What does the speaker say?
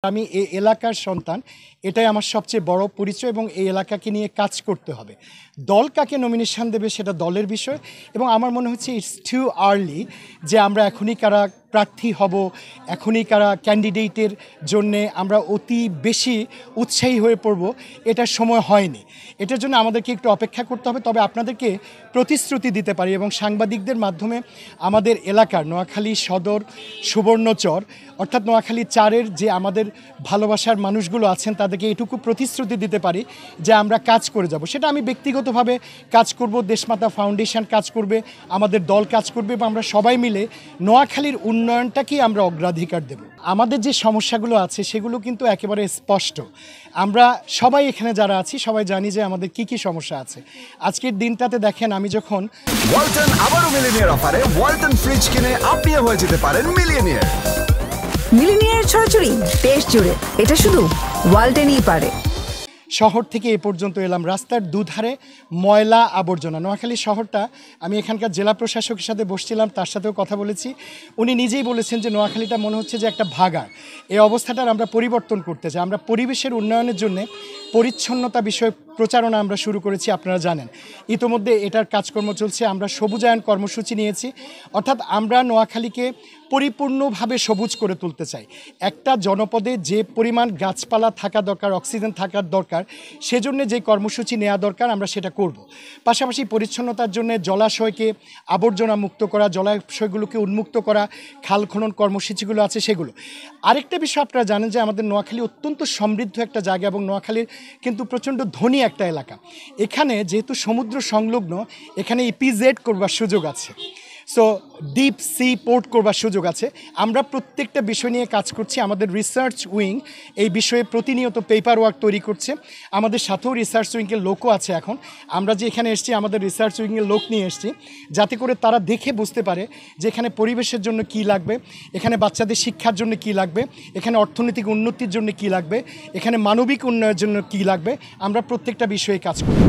আমি এই এলাকার সন্তান, এটাই আমার সবচেয়ে বড় পরিচয় এবং এই এলাকাকে নিয়ে কাজ করতে হবে। দল কাকে নমিনেশন দেবে সেটা দলের বিষয় এবং আমার মনে হচ্ছে ইটস টু আর্লি যে আমরা এখনই কারা প্রার্থী হব, এখনই কারা ক্যান্ডিডেটের জন্যে আমরা অতি বেশি উৎসাহী হয়ে পড়ব, এটার সময় হয়নি। এটার জন্য আমাদেরকে একটু অপেক্ষা করতে হবে। তবে আপনাদেরকে প্রতিশ্রুতি দিতে পারি এবং সাংবাদিকদের মাধ্যমে আমাদের এলাকার নোয়াখালী সদর সুবর্ণচর অর্থাৎ নোয়াখালী 4-এর যে আমাদের ভালোবাসার মানুষগুলো আছেন তাদেরকে এটুকু প্রতিশ্রুতি দিতে পারি যে আমরা কাজ করে যাব। সেটা আমি ব্যক্তিগতভাবে কাজ করব, দেশমাতা ফাউন্ডেশন কাজ করবে, আমাদের দল কাজ করবে এবং আমরা সবাই মিলে নোয়াখালীর উন্নয়নটাকেই আমরা অগ্রাধিকার দেব। আমাদের যে সমস্যাগুলো আছে সেগুলো কিন্তু একেবারে স্পষ্ট। আমরা সবাই এখানে যারা আছি সবাই জানি যে আমাদের কি কি সমস্যা আছে। আজকের দিনটাতে দেখেন আমি যখন ওয়ালটন আবারও মিলিনিয়ার অফারে ওয়ালটন ফ্রিজ কিনে আপনিও হয়ে যেতে পারেন মিলিয়নিয়ার। মিলিনিয়ার ছড়াছড়ি দেশ জুড়ে, এটা শুধু ওয়ালটেনই পারে। শহর থেকে এ পর্যন্ত এলাম, রাস্তার দুধারে ময়লা আবর্জনা। নোয়াখালী শহরটা, আমি এখানকার জেলা প্রশাসকের সাথে বসছিলাম, তার সাথেও কথা বলেছি। উনি নিজেই বলেছেন যে নোয়াখালীটা মনে হচ্ছে যে একটা ভাগাড়। এই অবস্থাটার আমরা পরিবর্তন করতে চাই। আমরা পরিবেশের উন্নয়নের জন্য পরিচ্ছন্নতা বিষয়ক প্রচারণা আমরা শুরু করেছি, আপনারা জানেন। ইতোমধ্যে এটার কাজকর্ম চলছে। আমরা সবুজায়ন কর্মসূচি নিয়েছি, অর্থাৎ আমরা নোয়াখালীকে পরিপূর্ণভাবে সবুজ করে তুলতে চাই। একটা জনপদে যে পরিমাণ গাছপালা থাকা দরকার, অক্সিজেন থাকার দরকার, সেজন্য যে কর্মসূচি নেওয়া দরকার আমরা সেটা করব। পাশাপাশি পরিচ্ছন্নতার জন্য জলাশয়কে আবর্জনা মুক্ত করা, জলাশয়গুলোকে উন্মুক্ত করা, খাল খনন কর্মসূচিগুলো আছে সেগুলো। আরেকটা বিষয় আপনারা জানেন যে আমাদের নোয়াখালী অত্যন্ত সমৃদ্ধ একটা জায়গা এবং নোয়াখালীর কিন্তু প্রচণ্ড ধনী একটা এলাকা। এখানে যেহেতু সমুদ্র সংলগ্ন, এখানে ইপিজেড করবার সুযোগ আছে, সো ডিপ সি পোর্ট করবার সুযোগ আছে। আমরা প্রত্যেকটা বিষয় নিয়ে কাজ করছি। আমাদের রিসার্চ উইং এই বিষয়ে প্রতিনিয়ত পেপার ওয়ার্ক তৈরি করছে। আমাদের সাথেও রিসার্চ উইংয়ের লোকও আছে। এখন আমরা যে এখানে এসেছি আমাদের রিসার্চ উইংয়ের লোক নিয়ে এসেছি, যাতে করে তারা দেখে বুঝতে পারে যে এখানে পরিবেশের জন্য কি লাগবে, এখানে বাচ্চাদের শিক্ষার জন্য কি লাগবে, এখানে অর্থনৈতিক উন্নতির জন্য কি লাগবে, এখানে মানবিক উন্নয়নের জন্য কি লাগবে। আমরা প্রত্যেকটা বিষয়ে কাজ করি।